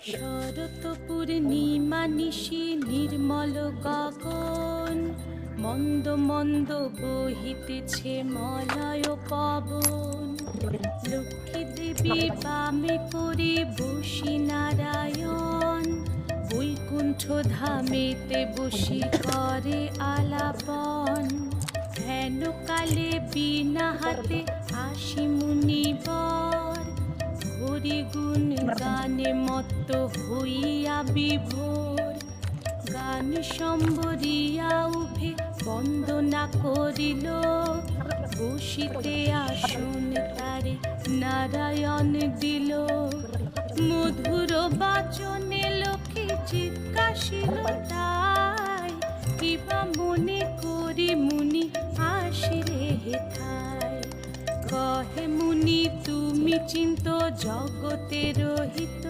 শরৎ পূর্ণিমা নিশি নির্মল গগন, মন্দ মন্দ বহিতেছে মলয় পবন। লক্ষ্মী দেবী বামে করে বসি নারায়ণ, বৈকুণ্ঠ ধামেতে বসি করে আলাপন। হেন কালে বিনা হাতে আসি মুনিবর, হরি গুণ গানে মত্ত হইয়া বিভোর। গান সম্বরিয়া উভে বন্দনা করিল, বসিতে আসন তারে নারায়ণ দিল। মধুর বাচনে লোকে জিজ্ঞাসিল তাই, কিবা মনে করি মুনি আসিলে হেথায়। কহে মুনি তুমি চিন্ত জগতের হিত,